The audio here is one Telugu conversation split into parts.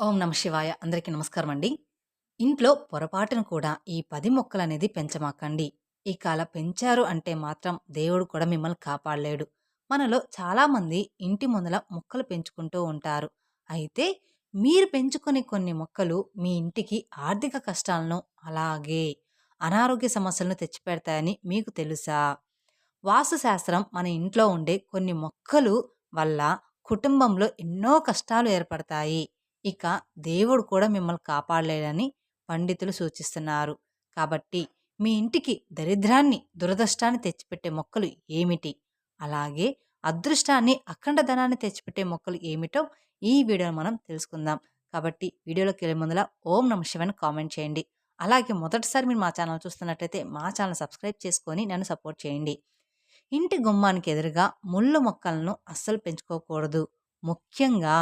ఓం నమ శివాయ. అందరికీ నమస్కారం అండి. ఇంట్లో పొరపాటున కూడా ఈ 10 మొక్కలనేది పెంచమాకండి. ఇక అలా పెంచారు అంటే మాత్రం దేవుడు కూడా మిమ్మల్ని కాపాడలేడు. మనలో చాలామంది ఇంటి ముందల మొక్కలు పెంచుకుంటూ ఉంటారు. అయితే మీరు పెంచుకునే కొన్ని మొక్కలు మీ ఇంటికి ఆర్థిక కష్టాలను, అలాగే అనారోగ్య సమస్యలను తెచ్చిపెడతాయని మీకు తెలుసా? వాస్తు శాస్త్రం మన ఇంట్లో ఉండే కొన్ని మొక్కలు వల్ల కుటుంబంలో ఎన్నో కష్టాలు ఏర్పడతాయి. ఇక దేవుడు కూడా మిమ్మల్ని కాపాడలేడని పండితులు సూచిస్తున్నారు. కాబట్టి మీ ఇంటికి దరిద్రాన్ని, దురదృష్టాన్ని తెచ్చిపెట్టే మొక్కలు ఏమిటి? అలాగే అదృష్టాన్ని, అఖండ ధనాన్ని తెచ్చిపెట్టే మొక్కలు ఏమిటో ఈ వీడియోలో మనం తెలుసుకుందాం. కాబట్టి వీడియోలోకి వెళ్ళే ముందల ఓం నమ శివాయ అని కామెంట్ చేయండి. అలాగే మొదటిసారి మీరు మా ఛానల్ చూస్తున్నట్లయితే మా ఛానల్ సబ్స్క్రైబ్ చేసుకొని నన్ను సపోర్ట్ చేయండి. ఇంటి గుమ్మానికి ఎదురుగా ముళ్ళు మొక్కలను అస్సలు పెంచుకోకూడదు. ముఖ్యంగా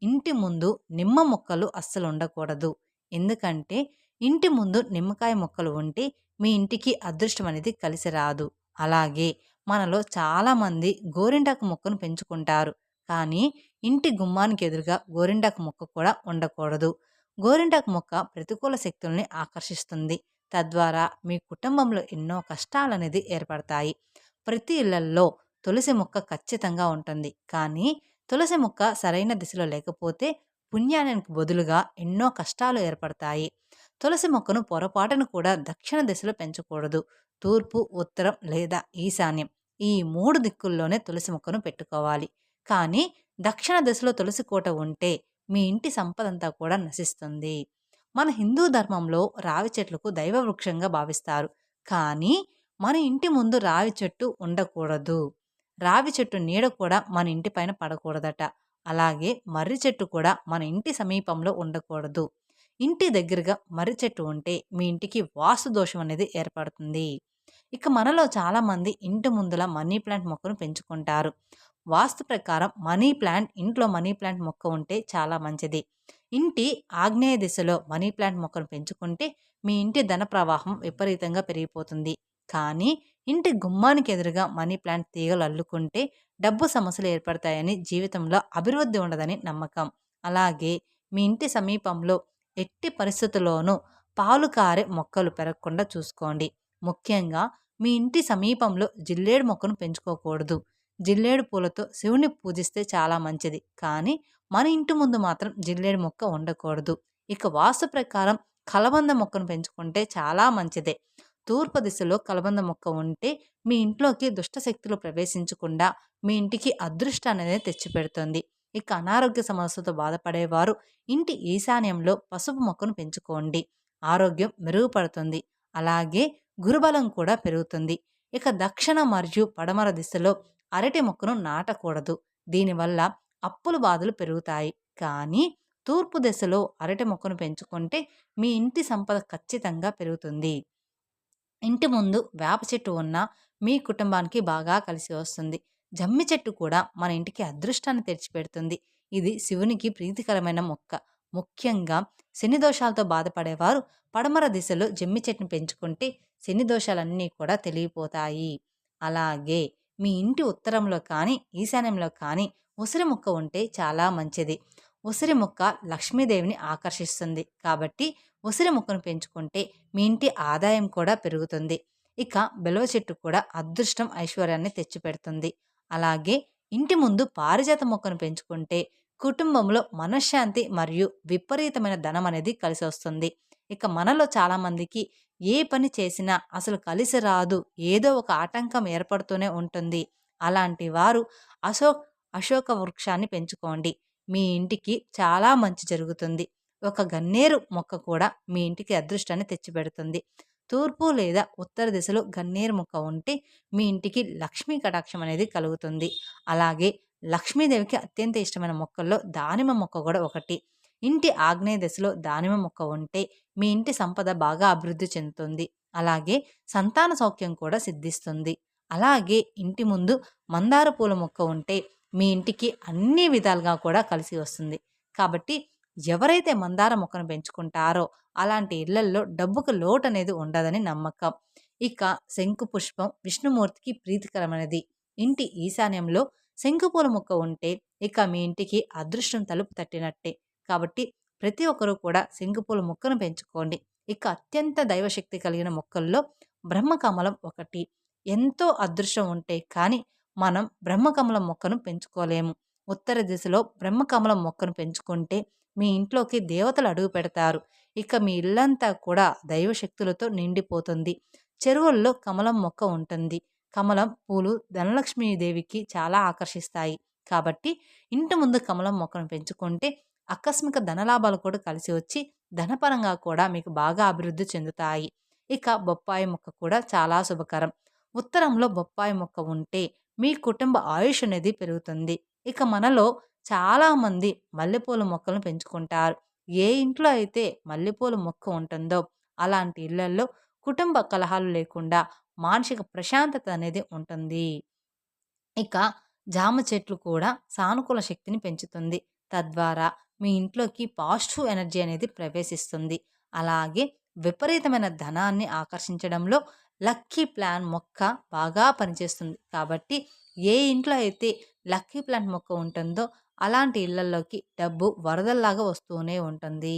ఇంటి ముందు నిమ్మ మొక్కలు అస్సలు ఉండకూడదు. ఎందుకంటే ఇంటి ముందు నిమ్మకాయ మొక్కలు ఉంటే మీ ఇంటికి అదృష్టం అనేది కలిసి రాదు. అలాగే మనలో చాలామంది గోరింటాకు మొక్కను పెంచుకుంటారు. కానీ ఇంటి గుమ్మానికి ఎదురుగా గోరింటాకు మొక్క కూడా ఉండకూడదు. గోరింటాకు మొక్క ప్రతికూల శక్తుల్ని ఆకర్షిస్తుంది. తద్వారా మీ కుటుంబంలో ఎన్నో కష్టాలనేది ఏర్పడతాయి. ప్రతి ఇళ్లల్లో తులసి మొక్క ఖచ్చితంగా ఉంటుంది. కానీ తులసి మొక్క సరైన దిశలో లేకపోతే పుణ్యానికి బదులుగా ఎన్నో కష్టాలు ఏర్పడతాయి. తులసి మొక్కను పొరపాటును కూడా దక్షిణ దిశలో పెంచకూడదు. తూర్పు, ఉత్తరం లేదా ఈశాన్యం ఈ 3 దిక్కుల్లోనే తులసి మొక్కను పెట్టుకోవాలి. కానీ దక్షిణ దిశలో తులసి కోట ఉంటే మీ ఇంటి సంపదంతా కూడా నశిస్తుంది. మన హిందూ ధర్మంలో రావి చెట్లకు దైవ వృక్షంగా భావిస్తారు. కానీ మన ఇంటి ముందు రావి చెట్టు ఉండకూడదు. రావి చెట్టు నీడ కూడా మన ఇంటి పైన పడకూడదట. అలాగే మర్రి చెట్టు కూడా మన ఇంటి సమీపంలో ఉండకూడదు. ఇంటి దగ్గరగా మర్రి చెట్టు ఉంటే మీ ఇంటికి వాస్తు దోషం అనేది ఏర్పడుతుంది. ఇక మనలో చాలామంది ఇంటి ముందుల మనీ ప్లాంట్ మొక్కను పెంచుకుంటారు. వాస్తు ప్రకారం మనీ ప్లాంట్ ఇంట్లో మనీ ప్లాంట్ మొక్క ఉంటే చాలా మంచిది. ఇంటి ఆగ్నేయ దిశలో మనీ ప్లాంట్ మొక్కను పెంచుకుంటే మీ ఇంటి ధన ప్రవాహం విపరీతంగా పెరిగిపోతుంది. కానీ ఇంటి గుమ్మానికి ఎదురుగా మనీ ప్లాంట్ తీగలు అల్లుకుంటే డబ్బు సమస్యలు ఏర్పడతాయని, జీవితంలో అభివృద్ధి ఉండదని నమ్మకం. అలాగే మీ ఇంటి సమీపంలో ఎట్టి పరిస్థితుల్లోనూ పాలు కారే మొక్కలు పెరగకుండా చూసుకోండి. ముఖ్యంగా మీ ఇంటి సమీపంలో జిల్లేడు మొక్కను పెంచుకోకూడదు. జిల్లేడు పూలతో శివుని పూజిస్తే చాలా మంచిది. కానీ మన ఇంటి ముందు మాత్రం జిల్లేడు మొక్క ఉండకూడదు. ఇక వాస్తు ప్రకారం కలబంద మొక్కను పెంచుకుంటే చాలా మంచిదే. తూర్పు దిశలో కలబంద మొక్క ఉంటే మీ ఇంట్లోకి దుష్ట శక్తులు ప్రవేశించకుండా మీ ఇంటికి అదృష్టాన్ని అనేది తెచ్చిపెడుతుంది. ఇక అనారోగ్య సమస్యలతో బాధపడేవారు ఇంటి ఈశాన్యంలో పసుపు మొక్కను పెంచుకోండి. ఆరోగ్యం మెరుగుపడుతుంది. అలాగే గురుబలం కూడా పెరుగుతుంది. ఇక దక్షిణ మరియు పడమర దిశలో అరటి మొక్కను నాటకూడదు. దీనివల్ల అప్పుల బాధలు పెరుగుతాయి. కానీ తూర్పు దిశలో అరటి మొక్కను పెంచుకుంటే మీ ఇంటి సంపద ఖచ్చితంగా పెరుగుతుంది. ఇంటి ముందు వేప చెట్టు ఉన్నా మీ కుటుంబానికి బాగా కలిసి వస్తుంది. జమ్మి చెట్టు కూడా మన ఇంటికి అదృష్టాన్ని తెచ్చిపెడుతుంది. ఇది శివునికి ప్రీతికరమైన మొక్క. ముఖ్యంగా శని దోషాలతో బాధపడేవారు పడమర దిశలో జమ్మి చెట్టుని పెంచుకుంటే శని దోషాలన్నీ కూడా తెలిగిపోతాయి. అలాగే మీ ఇంటి ఉత్తరంలో కానీ, ఈశాన్యంలో కానీ ఉసిరి మొక్క ఉంటే చాలా మంచిది. ఉసిరి మొక్క లక్ష్మీదేవిని ఆకర్షిస్తుంది. కాబట్టి ఉసిరి మొక్కను పెంచుకుంటే మీ ఇంటి ఆదాయం కూడా పెరుగుతుంది. ఇక బెలవ చెట్టు కూడా అదృష్టం, ఐశ్వర్యాన్ని తెచ్చిపెడుతుంది. అలాగే ఇంటి ముందు పారిజాత మొక్కను పెంచుకుంటే కుటుంబంలో మనశ్శాంతి మరియు విపరీతమైన ధనం అనేది కలిసి వస్తుంది. ఇక మనలో చాలామందికి ఏ పని చేసినా అసలు కలిసి రాదు. ఏదో ఒక ఆటంకం ఏర్పడుతూనే ఉంటుంది. అలాంటి వారు అశోక్ అశోక వృక్షాన్ని పెంచుకోండి. మీ ఇంటికి చాలా మంచి జరుగుతుంది. ఒక గన్నేరు మొక్క కూడా మీ ఇంటికి అదృష్టాన్ని తెచ్చిపెడుతుంది. తూర్పు లేదా ఉత్తర దిశలో గన్నేరు మొక్క ఉంటే మీ ఇంటికి లక్ష్మీ కటాక్షం అనేది కలుగుతుంది. అలాగే లక్ష్మీదేవికి అత్యంత ఇష్టమైన మొక్కల్లో దానిమ్మ మొక్క కూడా ఒకటి. ఇంటి ఆగ్నేయ దిశలో దానిమ్మ మొక్క ఉంటే మీ ఇంటి సంపద బాగా అభివృద్ధి చెందుతుంది. అలాగే సంతాన సౌఖ్యం కూడా సిద్ధిస్తుంది. అలాగే ఇంటి ముందు మందార పూల మొక్క ఉంటే మీ ఇంటికి అన్ని విధాలుగా కూడా కలిసి వస్తుంది. కాబట్టి ఎవరైతే మందార మొక్కను పెంచుకుంటారో అలాంటి ఇళ్లల్లో డబ్బుకు లోటు అనేది ఉండదని నమ్మకం. ఇక శంకు పుష్పం విష్ణుమూర్తికి ప్రీతికరమైనది. ఇంటి ఈశాన్యంలో శంకుపూల మొక్క ఉంటే ఇక మీ ఇంటికి అదృష్టం తలుపు తట్టినట్టే. కాబట్టి ప్రతి ఒక్కరూ కూడా శంకుపూల మొక్కను పెంచుకోండి. ఇక అత్యంత దైవశక్తి కలిగిన మొక్కల్లో బ్రహ్మకమలం ఒకటి. ఎంతో అదృష్టం ఉంటే కానీ మనం బ్రహ్మకమలం మొక్కను పెంచుకోలేము. ఉత్తర దిశలో బ్రహ్మకమలం మొక్కను పెంచుకుంటే మీ ఇంట్లోకి దేవతలు అడుగు పెడతారు. ఇక మీ ఇల్లంతా కూడా దైవశక్తులతో నిండిపోతుంది. చెరువుల్లో కమలం మొక్క ఉంటుంది. కమలం పూలు ధనలక్ష్మీదేవికి చాలా ఆకర్షిస్తాయి. కాబట్టి ఇంటి ముందు కమలం మొక్కను పెంచుకుంటే ఆకస్మిక ధనలాభాలు కూడా కలిసి వచ్చి ధనపరంగా కూడా మీకు బాగా అభివృద్ధి చెందుతాయి. ఇక బొప్పాయి మొక్క కూడా చాలా శుభకరం. ఉత్తరంలో బొప్పాయి మొక్క ఉంటే మీ కుటుంబ ఆయుష్ అనేది పెరుగుతుంది. ఇక మనలో చాలామంది మల్లెపూల మొక్కలను పెంచుకుంటారు. ఏ ఇంట్లో అయితే మల్లెపూల మొక్క ఉంటుందో అలాంటి ఇళ్లల్లో కుటుంబ కలహాలు లేకుండా మానసిక ప్రశాంతత అనేది ఉంటుంది. ఇక జామ చెట్లు కూడా సానుకూల శక్తిని పెంచుతుంది. తద్వారా మీ ఇంట్లోకి పాజిటివ్ ఎనర్జీ అనేది ప్రవేశిస్తుంది. అలాగే విపరీతమైన ధనాన్ని ఆకర్షించడంలో లక్కీ ప్లాంట్ మొక్క బాగా పనిచేస్తుంది. కాబట్టి ఏ ఇంట్లో అయితే లక్కీ ప్లాంట్ మొక్క ఉంటుందో అలాంటి ఇళ్లల్లోకి డబ్బు వరదల్లాగా వస్తూనే ఉంటుంది.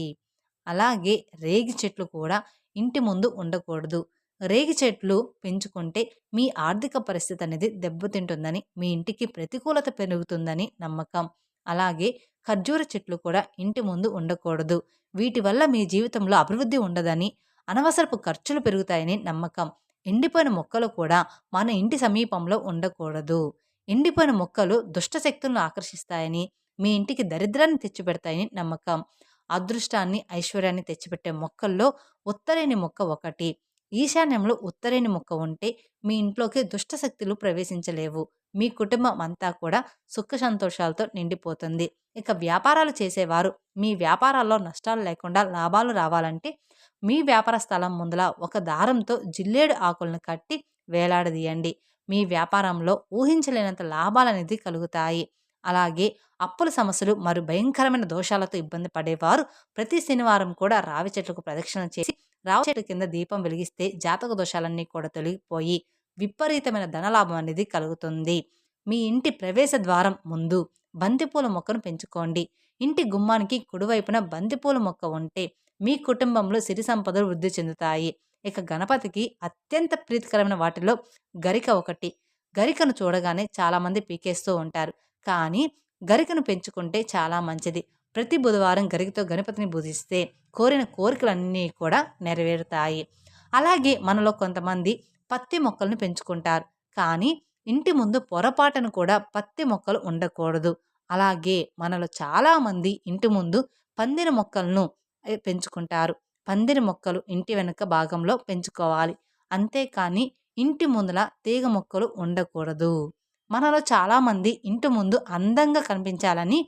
అలాగే రేగి చెట్లు కూడా ఇంటి ముందు ఉండకూడదు. రేగి చెట్లు పెంచుకుంటే మీ ఆర్థిక పరిస్థితి అనేది దెబ్బతింటుందని, మీ ఇంటికి ప్రతికూలత పెరుగుతుందని నమ్మకం. అలాగే ఖర్జూర చెట్లు కూడా ఇంటి ముందు ఉండకూడదు. వీటి వల్ల మీ జీవితంలో అభివృద్ధి ఉండదని, అనవసరపు ఖర్చులు పెరుగుతాయని నమ్మకం. ఎండిపోయిన మొక్కలు కూడా మన ఇంటి సమీపంలో ఉండకూడదు. ఎండిపోయిన మొక్కలు దుష్ట శక్తులను ఆకర్షిస్తాయని, మీ ఇంటికి దరిద్రాన్ని తెచ్చిపెడతాయని నమ్మకం. అదృష్టాన్ని, ఐశ్వర్యాన్ని తెచ్చిపెట్టే మొక్కల్లో ఉత్తరేణి మొక్క ఒకటి. ఈశాన్యంలో ఉత్తరేణి మొక్క ఉంటే మీ ఇంట్లోకి దుష్ట శక్తులు ప్రవేశించలేవు. మీ కుటుంబం అంతా కూడా సుఖ సంతోషాలతో నిండిపోతుంది. ఇక వ్యాపారాలు చేసేవారు మీ వ్యాపారాల్లో నష్టాలు లేకుండా లాభాలు రావాలంటే మీ వ్యాపార స్థలం ముందల ఒక దారంతో జిల్లేడు ఆకులను కట్టి వేలాడదీయండి. మీ వ్యాపారంలో ఊహించలేనంత లాభాలనేది కలుగుతాయి. అలాగే అప్పుల సమస్యలు మరియు భయంకరమైన దోషాలతో ఇబ్బంది పడేవారు ప్రతి శనివారం కూడా రావి చెట్లకు ప్రదక్షిణ చేసి రావి చెట్టు కింద దీపం వెలిగిస్తే జాతక దోషాలన్నీ కూడా తొలగిపోయి విపరీతమైన ధనలాభం అనేది కలుగుతుంది. మీ ఇంటి ప్రవేశ ద్వారం ముందు బంతిపూల మొక్కను పెంచుకోండి. ఇంటి గుమ్మానికి కుడివైపున బంతిపూల మొక్క ఉంటే మీ కుటుంబంలో సిరి సంపదలు వృద్ధి చెందుతాయి. ఇక గణపతికి అత్యంత ప్రీతికరమైన వాటిలో గరిక ఒకటి. గరికను చూడగానే చాలామంది పీకేస్తూ ఉంటారు. కానీ గరికను పెంచుకుంటే చాలా మంచిది. ప్రతి బుధవారం గరికతో గణపతిని పూజిస్తే కోరిన కోరికలన్నీ కూడా నెరవేరుతాయి. అలాగే మనలో కొంతమంది పత్తి మొక్కలను పెంచుకుంటారు. కానీ ఇంటి ముందు పొరపాటును కూడా పత్తి మొక్కలు ఉండకూడదు. అలాగే మనలో చాలామంది ఇంటి ముందు పందిరి మొక్కలను పెంచుకుంటారు. పందిరి మొక్కలు ఇంటి వెనుక భాగంలో పెంచుకోవాలి. అంతేకాని ఇంటి ముందల తీగ మొక్కలు ఉండకూడదు. మనలో చాలామంది ఇంటి ముందు అందంగా కనిపించాలని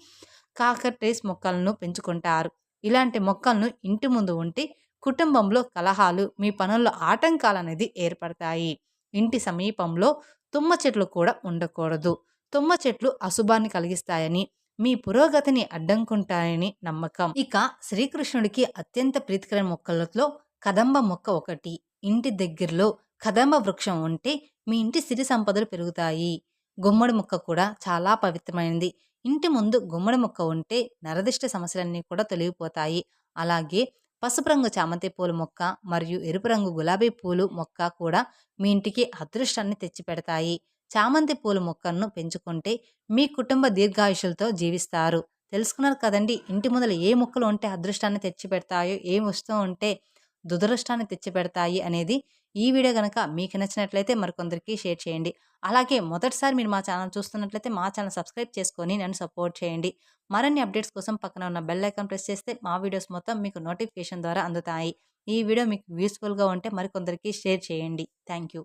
కాకరటేస్ మొక్కలను పెంచుకుంటారు. ఇలాంటి మొక్కలను ఇంటి ముందు ఉంటే కుటుంబంలో కలహాలు, మీ పనుల్లో ఆటంకాలు అనేది ఏర్పడతాయి. ఇంటి సమీపంలో తుమ్మ చెట్లు కూడా ఉండకూడదు. తుమ్మ చెట్లు అశుభాన్ని కలిగిస్తాయని, మీ పురోగతిని అడ్డంకుంటాయని నమ్మకం. ఇక శ్రీకృష్ణుడికి అత్యంత ప్రీతికరమైన మొక్కలలో కదంబ మొక్క ఒకటి. ఇంటి దగ్గరలో కదంబ వృక్షం ఉంటే మీ ఇంటి సిరి సంపదలు పెరుగుతాయి. గుమ్మడి మొక్క కూడా చాలా పవిత్రమైనది. ఇంటి ముందు గుమ్మడి మొక్క ఉంటే నరదిష్టి సమస్యలన్నీ కూడా తొలగిపోతాయి. అలాగే పసుపు రంగు చామంతి పూల మొక్క మరియు ఎరుపు రంగు గులాబీ పూలు మొక్క కూడా మీ ఇంటికి అదృష్టాన్ని తెచ్చిపెడతాయి. చామంతి పూల మొక్కలను పెంచుకుంటే మీ కుటుంబ దీర్ఘాయుషులతో జీవిస్తారు. తెలుసుకున్నారు కదండి, ఇంటి ముందర ఏ మొక్కలు ఉంటే అదృష్టాన్ని తెచ్చిపెడతాయో, ఏ వస్తువు ఉంటే దురదృష్టాన్ని తెచ్చిపెడతాయి అనేది. ఈ వీడియో కనుక మీకు నచ్చినట్లయితే మరికొందరికి షేర్ చేయండి. అలాగే మొదటిసారి మీరు మా ఛానల్ చూస్తున్నట్లయితే మా ఛానల్ సబ్స్క్రైబ్ చేసుకొని నన్ను సపోర్ట్ చేయండి. మరిన్ని అప్డేట్స్ కోసం పక్కన ఉన్న బెల్ ఐకాన్ ప్రెస్ చేస్తే మా వీడియోస్ మొత్తం మీకు నోటిఫికేషన్ ద్వారా అందుతాయి. ఈ వీడియో మీకు యూస్ఫుల్గా ఉంటే మరికొందరికి షేర్ చేయండి. Thank you.